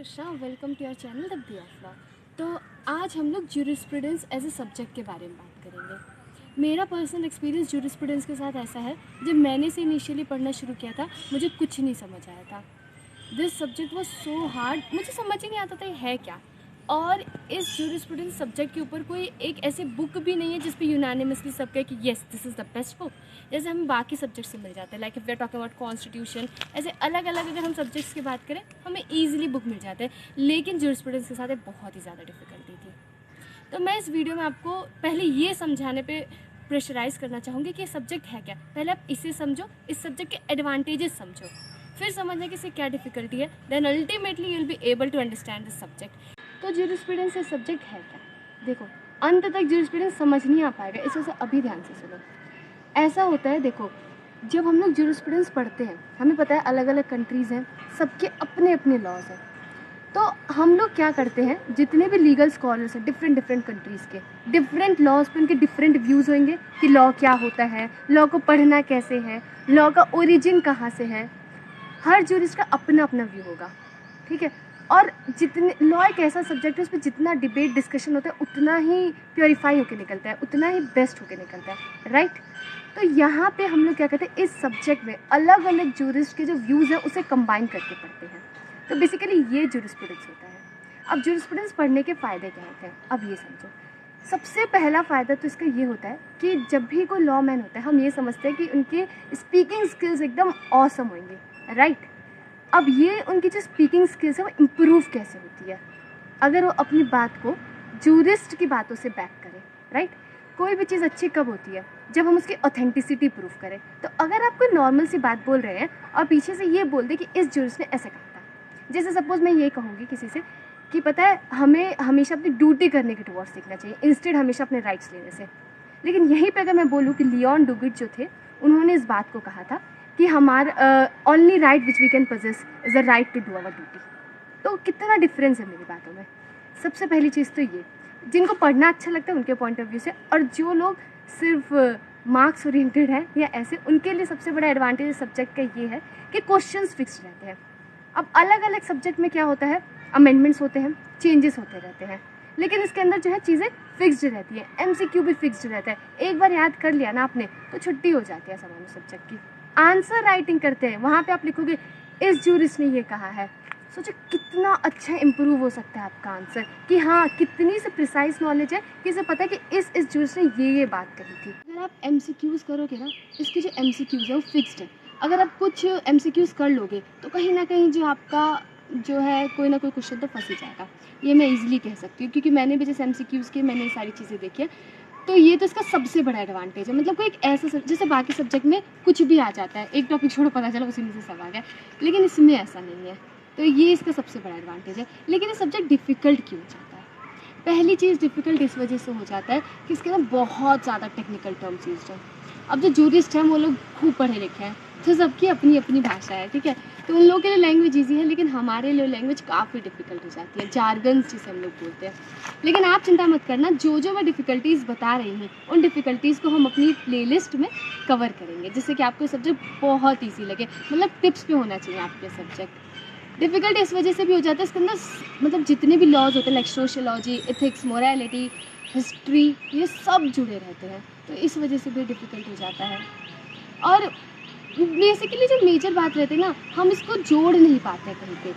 Krishna, welcome to your channel the bee of law. तो आज हम लोग ज्यूरिस्प्रूडेंस एज ए सब्जेक्ट के बारे में बात करेंगे। मेरा पर्सनल एक्सपीरियंस ज्यूरिस्प्रूडेंस के साथ ऐसा है, जब मैंने इसे इनिशियली पढ़ना शुरू किया था मुझे कुछ नहीं समझ आया था। This subject was so hard, मुझे समझ ही नहीं आता था ये है क्या। और इस ज्यूरिस्प्रूडेंस सब्जेक्ट के ऊपर कोई एक ऐसे बुक भी नहीं है जिस पे यूनानिमसली सब कहे कि yes this is the best book, जैसे हमें बाकी सब्जेक्ट से मिल जाता है। Like if we are talking about constitution, ऐसे अलग अलग अगर हम सब्जेक्ट्स की बात करें हमें ईजिली बुक मिल जाते हैं, लेकिन ज्यूरिस्प्रूडेंस के साथ एक बहुत ही ज़्यादा डिफिकल्टी थी। तो मैं इस वीडियो में आपको पहले ये समझाने पे प्रेशराइज करना चाहूँगी कि ये सब्जेक्ट है क्या। पहले आप इसे समझो, इस सब्जेक्ट के एडवांटेजेस समझो, फिर समझना कि इससे क्या डिफिकल्टी है, then ultimately you will be able to understand this subject. तो ज्यूरिस्प्रूडेंस ये सब्जेक्ट है क्या? देखो, अंत तक ज्यूरिस्प्रूडेंस समझ नहीं आ पाएगा, इस वजह से अभी ध्यान से सुनो। ऐसा होता है, देखो, जब हम लोग ज्यूरिस्प्रूडेंस पढ़ते हैं हमें पता है अलग अलग कंट्रीज़ हैं, सबके अपने अपने लॉज हैं। तो हम लोग क्या करते हैं, जितने भी लीगल स्कॉलर्स हैं डिफरेंट डिफरेंट कंट्रीज़ के, डिफरेंट लॉज पे उनके डिफरेंट व्यूज़ होंगे कि लॉ क्या होता है, लॉ को पढ़ना कैसे है, लॉ का ओरिजिन कहाँ से है। हर ज्यूरिस्ट का अपना अपना व्यू होगा, ठीक है। और जितने लॉ एक ऐसा सब्जेक्ट है उस पर जितना डिबेट डिस्कशन होता है उतना ही प्योरीफाई होकर निकलता है, उतना ही बेस्ट होकर निकलता है, राइट। तो यहाँ पे हम लोग क्या करते हैं, इस सब्जेक्ट में अलग अलग ज्यूरिस्ट के जो व्यूज़ हैं उसे कंबाइन करके पढ़ते हैं। तो बेसिकली ये ज्यूरिस्प्रूडेंस होता है। अब ज्यूरिस्प्रूडेंस पढ़ने के फ़ायदे क्या होते हैं, अब ये समझो। सबसे पहला फ़ायदा तो इसका ये होता है कि जब भी कोई लॉ मैन होता है हम ये समझते हैं कि उनके स्पीकिंग स्किल्स एकदम ऑसम होंगे, राइट। अब ये उनकी जो स्पीकिंग स्किल्स है वो इम्प्रूव कैसे होती है, अगर वो अपनी बात को जूरिस्ट की बातों से बैक करें, राइट। कोई भी चीज़ अच्छी कब होती है, जब हम उसकी ऑथेंटिसिटी प्रूव करें। तो अगर आप कोई नॉर्मल सी बात बोल रहे हैं और पीछे से ये बोल दे कि इस जूरिस्ट ने ऐसा कहा था, जैसे सपोज मैं ये कहूँगी किसी से कि पता है हमें हमेशा अपनी ड्यूटी करने के टुवर्ड्स सीखना चाहिए इंस्टेड हमेशा अपने राइट्स लेने से। लेकिन यहीं पे अगर मैं बोलूँ कि लियोन डुगिट जो थे उन्होंने इस बात को कहा था कि हमारा only right which we can possess is the right to do our duty. तो कितना डिफरेंस है मेरी बातों में। सबसे पहली चीज़ तो ये, जिनको पढ़ना अच्छा लगता है उनके पॉइंट ऑफ व्यू से, और जो लोग सिर्फ मार्क्स ओरिएंटेड है या ऐसे, उनके लिए सबसे बड़ा एडवांटेज सब्जेक्ट का ये है कि क्वेश्चंस फिक्स्ड रहते हैं। अब अलग अलग सब्जेक्ट में क्या होता है, अमेंडमेंट्स होते हैं, चेंजेस होते रहते हैं, लेकिन इसके अंदर जो है चीज़ें फिक्स्ड रहती है। एमसीक्यू भी फिक्स्ड रहता है, एक बार याद कर लिया ना आपने तो छुट्टी हो जाती है सामान्य सब्जेक्ट की। आंसर राइटिंग करते हैं, वहाँ पे आप लिखोगे इस जूरिस्ट ने ये कहा है। सोचो कितना अच्छा इम्प्रूव हो सकता है आपका आंसर, कि हाँ कितनी से प्रिसाइज नॉलेज है कि इसे पता है कि इस जूरिस्ट ने ये बात कही थी। अगर आप एमसीक्यूज़ करोगे ना, इसके जो एमसीक्यूज़ है वो फिक्स्ड है। अगर आप कुछ एमसीक्यूज़ कर लोगे तो कहीं ना कहीं जो आपका जो है कोई ना कोई क्वेश्चन तो फंस ही जाएगा, ये मैं इजीली कह सकती हूँ, क्योंकि मैंने भी जैसे एमसीक्यूज़ के मैंने ये सारी चीज़ें देखी है। तो ये तो इसका सबसे बड़ा एडवांटेज है, मतलब कोई एक ऐसा जैसे बाकी सब्जेक्ट में कुछ भी आ जाता है, एक टॉपिक छोड़ो पता चला उसी में से सब आ गया, लेकिन इसमें ऐसा नहीं है। तो ये इसका सबसे बड़ा एडवांटेज है। लेकिन ये सब्जेक्ट डिफ़िकल्ट क्यों हो जाता है? पहली चीज़ डिफ़िकल्ट इस वजह से हो जाता है कि इसके अंदर बहुत ज़्यादा टेक्निकल टर्म्स यूज्ड हैं। अब जो जूरिस्ट हैं वो लोग खूब पढ़े लिखे हैं, तो सबकी अपनी अपनी भाषा है, ठीक है। तो उन लोगों के लिए लैंग्वेज ईजी है, लेकिन हमारे लिए लैंग्वेज काफ़ी डिफ़िकल्ट हो जाती है, जार्गन्स जिसे हम लोग बोलते हैं। लेकिन आप चिंता मत करना, जो मैं डिफ़िकल्टीज़ बता रही हूँ उन डिफ़िकल्टीज़ को हम अपनी प्लेलिस्ट में कवर करेंगे, जिससे कि आपको सब्जेक्ट बहुत ईजी लगे, मतलब टिप्स पे होना चाहिए आपके सब्जेक्ट। डिफ़िकल्ट इस वजह से भी हो जाता है, इसके अंदर मतलब जितने भी लॉज होते हैं like sociology, ethics, morality, history, ये सब जुड़े रहते हैं, तो इस वजह से भी डिफ़िकल्ट हो जाता है। और बेसिकली जो मेजर बात रहती है ना, हम इसको जोड़ नहीं पाते कहीं पे,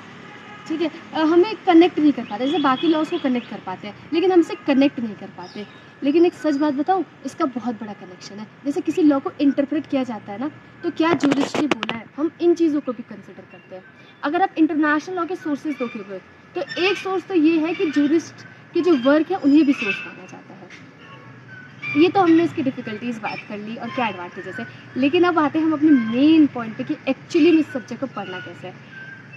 ठीक है। हमें कनेक्ट नहीं कर पाते, जैसे बाकी लॉज को कनेक्ट कर पाते हैं लेकिन हमसे कनेक्ट नहीं कर पाते। लेकिन एक सच बात बताऊँ, इसका बहुत बड़ा कनेक्शन है। जैसे किसी लॉ को इंटरप्रेट किया जाता है ना, तो क्या जूरिस्ट ने बोला है, हम इन चीज़ों को भी कंसिडर करते हैं। अगर आप इंटरनेशनल लॉ के सोर्सेज देखोगे तो एक सोर्स तो ये है कि जूरिस्ट के जो वर्क है उन्हें भी सोर्स माना जाता है। ये तो हमने इसकी डिफ़िकल्टीज़ बात कर ली और क्या एडवांटेजेस है, लेकिन अब आते हैं हम अपने मेन पॉइंट पे कि एक्चुअली में इस सब्जेक्ट को पढ़ना कैसे है।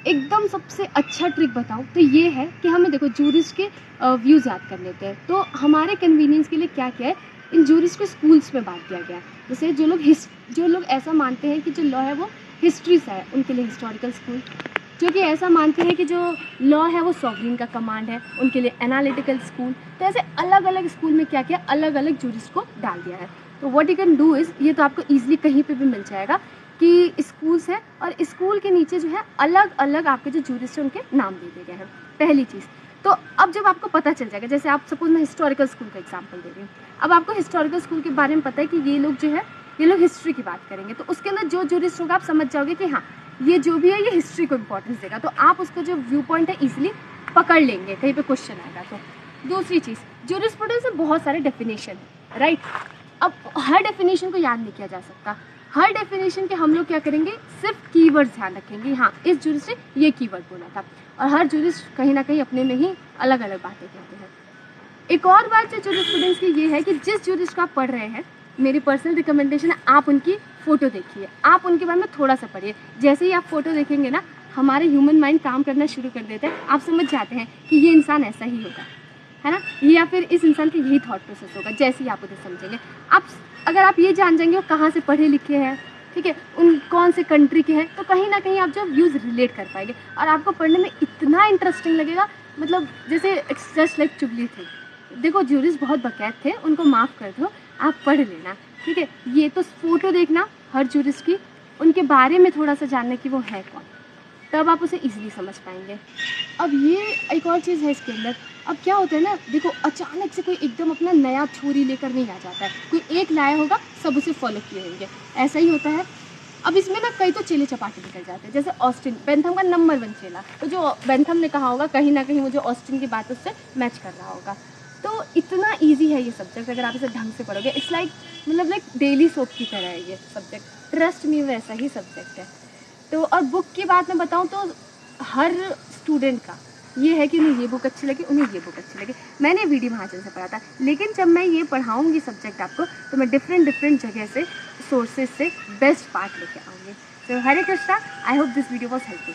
एकदम सबसे अच्छा ट्रिक बताऊँ तो ये है कि हमें देखो जूरिस्ट के व्यूज़ याद कर लेते हैं। तो हमारे कन्वीनियंस के लिए क्या क्या है, इन जूरिस्ट को स्कूल्स में बांट दिया गया है। जैसे जो लोग ऐसा मानते हैं कि जो लॉ है वो हिस्ट्री से है, उनके लिए हिस्टोरिकल स्कूल। जो कि ऐसा मानते हैं कि जो लॉ है वो सॉवरिन का कमांड है, उनके लिए एनालिटिकल स्कूल। तो ऐसे अलग अलग स्कूल में क्या किया, अलग अलग जूरिस्ट को डाल दिया है। तो what you can do is, ये तो आपको ईजिली कहीं पे भी मिल जाएगा कि स्कूल्स हैं और स्कूल के नीचे जो है अलग अलग आपके जो जूरिस्ट हैं उनके नाम दे दिए गए हैं, पहली चीज़। तो अब जब आपको पता चल जाएगा, जैसे आप सपोज मैं हिस्टोरिकल स्कूल का एग्जांपल दे रही हूँ, अब आपको हिस्टोरिकल स्कूल के बारे में पता है कि ये लोग जो है ये लोग हिस्ट्री की बात करेंगे, तो उसके अंदर जो जूरिस्ट होगा आप समझ जाओगे कि हाँ ये जो भी है ये हिस्ट्री को इंपॉर्टेंस देगा, तो आप उसका जो व्यू पॉइंट है ईजिली पकड़ लेंगे कहीं पे क्वेश्चन आएगा तो। दूसरी चीज़, जूरिस्प्रूडेंस में बहुत सारे डेफिनेशन है, राइट। अब हर डेफिनेशन को याद नहीं किया जा सकता, हर डेफिनेशन के हम लोग क्या करेंगे, सिर्फ कीवर्ड्स ध्यान रखेंगे, हाँ इस जूरिस्ट ने ये कीवर्ड बोला था, और हर जूरिस्ट कहीं ना कहीं अपने में ही अलग अलग बातें कहते हैं। एक और बात जो जूरिस्प्रूडेंस की ये है कि जिस जूरिस्ट को आप पढ़ रहे हैं, मेरी पर्सनल रिकमेंडेशन है आप उनकी फ़ोटो देखिए, आप उनके बारे में थोड़ा सा पढ़िए। जैसे ही आप फ़ोटो देखेंगे ना, हमारे ह्यूमन माइंड काम करना शुरू कर देता है, आप समझ जाते हैं कि ये इंसान ऐसा ही होगा, है ना, या फिर इस इंसान का यही थॉट प्रोसेस होगा। जैसे ही आप उन्हें समझेंगे, आप अगर आप ये जान जाएंगे वो कहाँ से पढ़े लिखे हैं, ठीक है, उन कौन से कंट्री के हैं, तो कहीं ना कहीं आप जो व्यूज़ रिलेट कर पाएंगे और आपको पढ़ने में इतना इंटरेस्टिंग लगेगा। मतलब जैसे जस्ट लाइक चुगली थी, देखो जूरिस्ट बहुत बकैत थे, उनको माफ़ कर दो, आप पढ़ लेना, ठीक है। ये तो फ़ोटो देखना हर जूरिस्ट की, उनके बारे में थोड़ा सा जानना कि वो है कौन, तब आप उसे इजीली समझ पाएंगे। अब ये एक और चीज़ है इसके अंदर, अब क्या होता है ना, देखो अचानक से कोई एकदम अपना नया थ्योरी लेकर नहीं आ जाता है, कोई एक लाया होगा सब उसे फॉलो किए होंगे, ऐसा ही होता है। अब इसमें ना कई तो चेले चपाटे निकल जाते हैं, जैसे ऑस्टिन बेंथम का नंबर 1 चेला, तो जो बेंथम ने कहा होगा कहीं ना कहीं वो जो ऑस्टिन की बात उससे मैच कर रहा होगा। तो इतना ईजी है ये सब्जेक्ट, अगर आप इसे ढंग से पढ़ोगे, इट्स लाइक मतलब लाइक डेली सोप की तरह है ये सब्जेक्ट, ट्रस्ट मी वैसा ही सब्जेक्ट है। तो और बुक की बात मैं बताऊँ तो हर स्टूडेंट का ये है कि उन्हें ये बुक अच्छी लगी, उन्हें ये बुक अच्छी लगी। मैंने वीडी महाजन से पढ़ा था, लेकिन जब मैं ये पढ़ाऊँगी सब्जेक्ट आपको, तो मैं डिफरेंट जगह से सोर्सेज से बेस्ट पार्ट लेके आऊँगी। तो Hare Krishna, I hope this video was helpful.